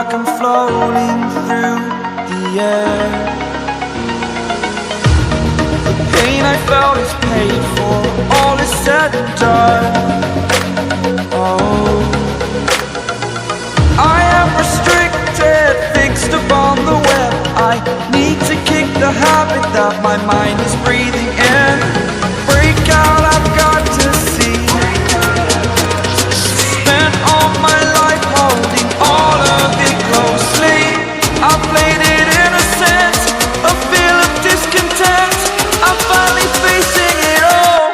like I'm floating through the air. The pain I felt is paid for, all is said and done. Oh, I am restricted, fixed upon the web. I need to kick the habit that my mind is breathing in. Break out, I've got to see. Spent all my life holding all of it closely. I played it innocent, a feel of discontent. I'm finally facing it all,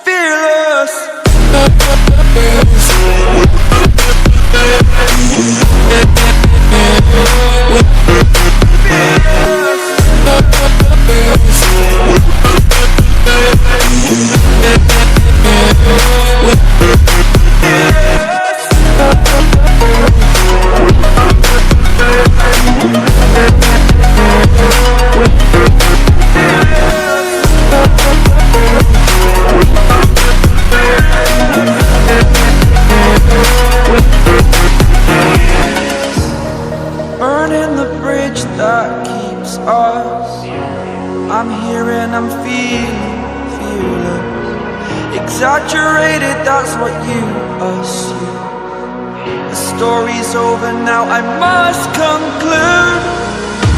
fearless. Burning the bridge that keeps us. I'm here and I'm feeling fearless. Exaggerated, that's what you assume. The story's over now, I must conclude.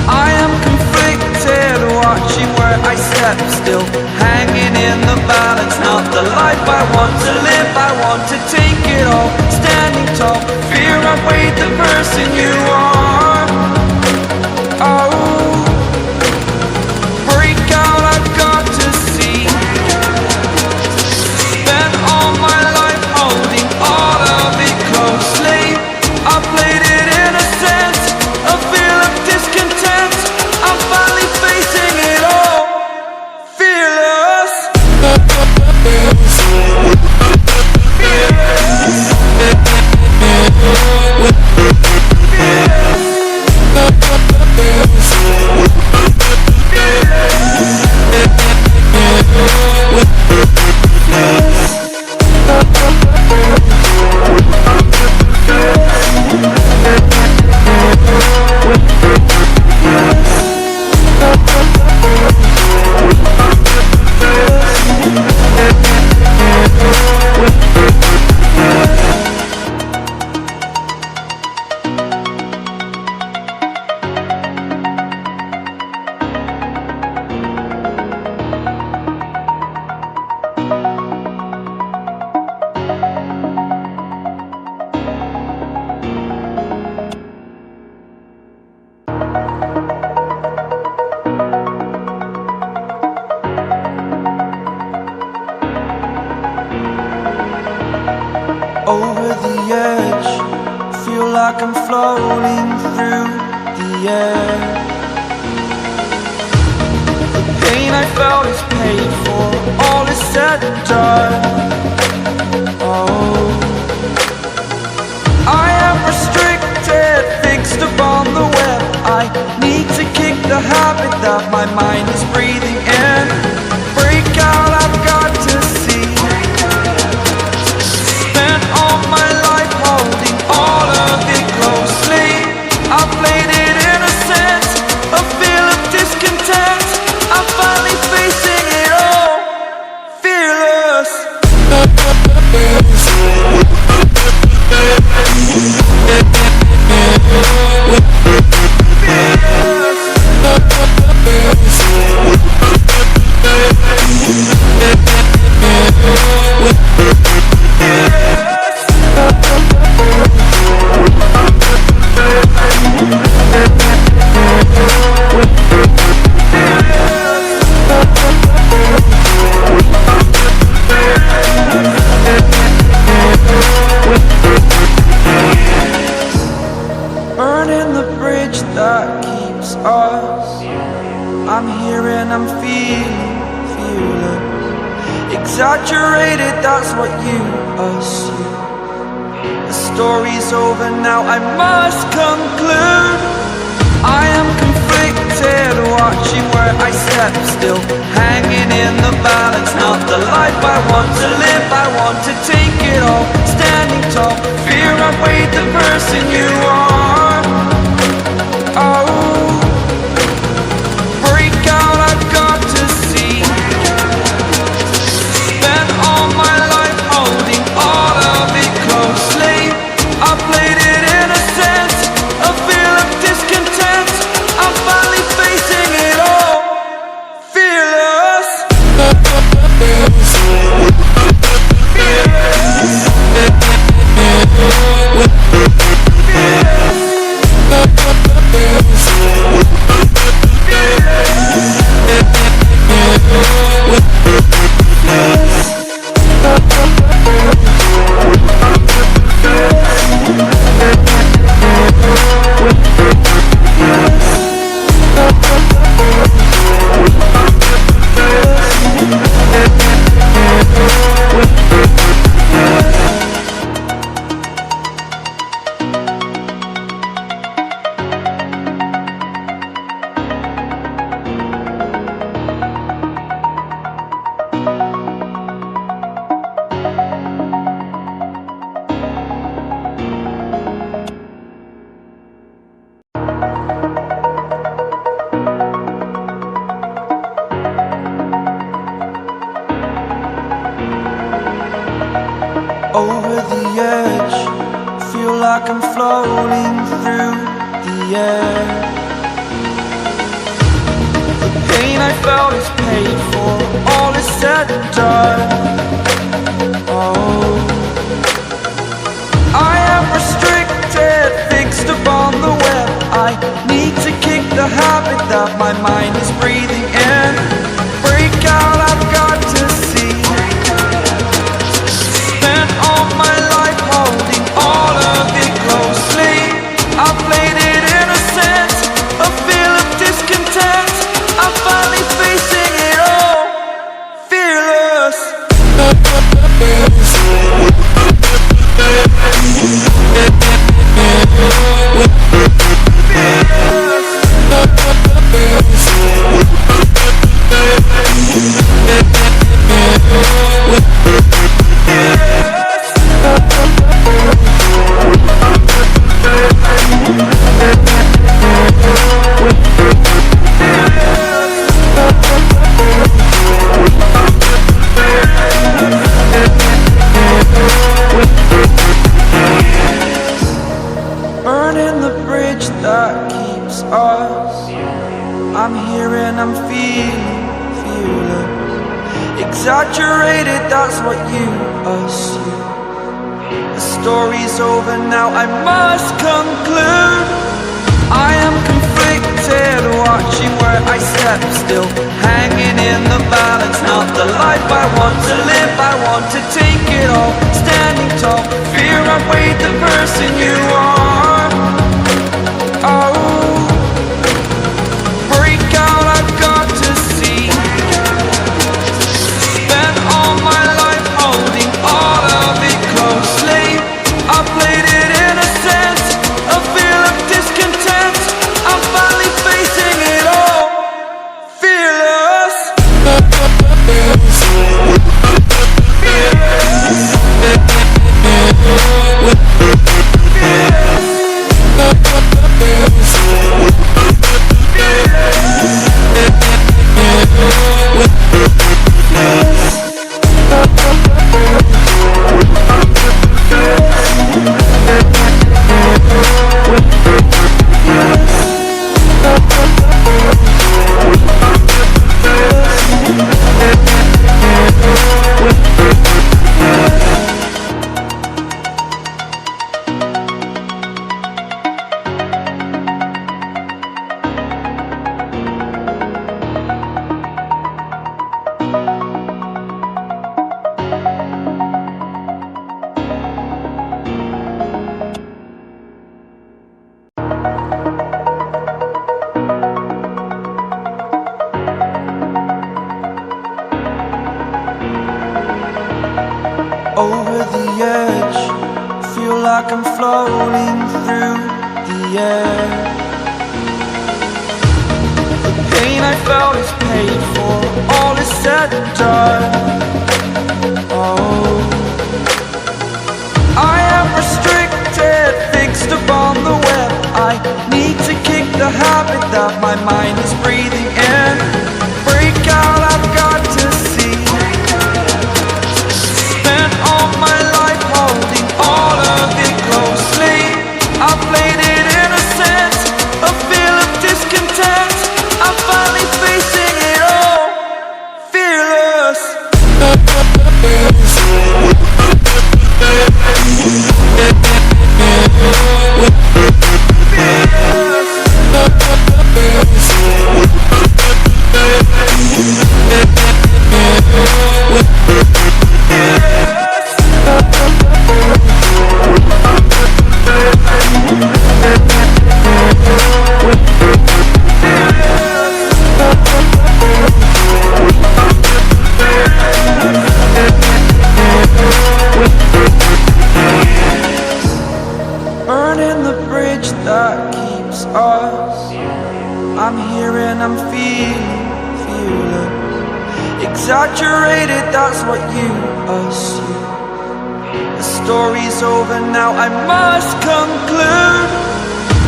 I am conflicted, watching where I step still, hanging in the balance. Not the life I want to live, I want to take it all. Standing tall, fear outweighed the person you are. Oh, break out, I've got to see. Spent all my life holding all of it closely. I played it innocent, a feel of discontent. I'm finally facing it all, fearless. Over the edge, feel like I'm floating through the air. The pain I felt is paid for, all is said and done. Oh, I am restricted, fixed upon the web. I need to kick the habit that my mind is breathing in. Break out, I've got to see. Spent all my life holding all of it closely. I played it innocent, a feel of discontent. I'm finally facing it all, fearless. Burning the bridge that keeps us. I'm here and I'm feeling fearless. Exaggerated, that's what you assume. The story's over now, I must conclude. I am conflicted, watching where I step still, hanging in the balance. Not the life I want to live, I want to take it all. Standing tall, fear outweighed the person you are. edge, feel like I'm floating through the air. The pain I felt is paid for, all is said and done. Oh, I am restricted, fixed upon the web. I need to kick the habit that my mind is breathing in. Break out, I've got to see. Spent all my life holding all of it closely. I played it innocent, a feel of discontent. I'm finally facing it all, fearless. Burning the bridge that keeps us. I'm here and I'm feeling fearless. Exaggerated, that's what you assume. The story's over now, I must conclude. I am conflicted, watching where I step still, hanging in the balance. Not the life I want to live, I want to take it all. Standing tall, fear I've weighed the person you are. Oh, break out, I've got to see. Spent all my life holding all of it closely. I played it innocent, a feel of discontent. I'm finally facing it all, fearless. Over the edge, feel like I'm floating through the air. The pain I felt is paid for, all is said and done. Oh, I am restricted, fixed upon the web. I need to kick the habit that my mind is breathing in. Break out, I've got to see. Spent all my life holding all of it closely. I played it innocent, a feel of discontent. I'm finally facing it all, fearless. Burning the bridge that keeps us. I'm here and I'm feeling fearless. Exaggerated, that's what you assume. The story's over now, I must conclude.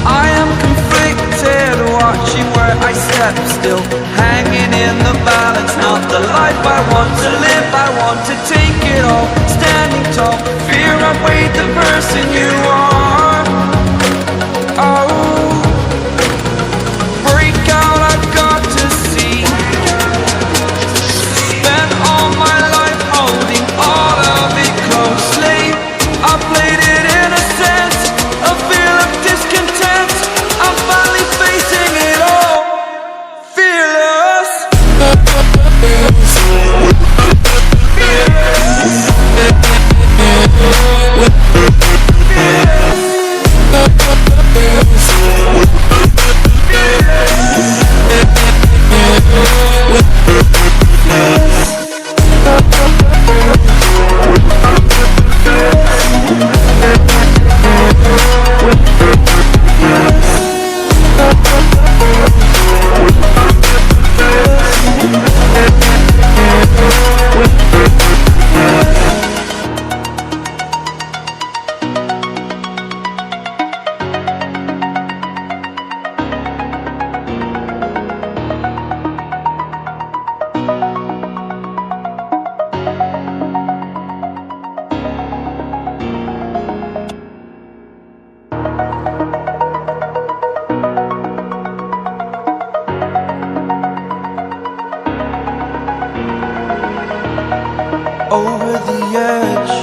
I am conflicted, watching where I step still, hanging in the balance. Not the life I want to live, I want to take it all. Standing tall, fear outweighed the person you are. Oh, break out, I've got to see. Spent all my life holding all of it closely. I played it innocent, a feel of discontent. I'm finally facing it all, fearless. Over the edge,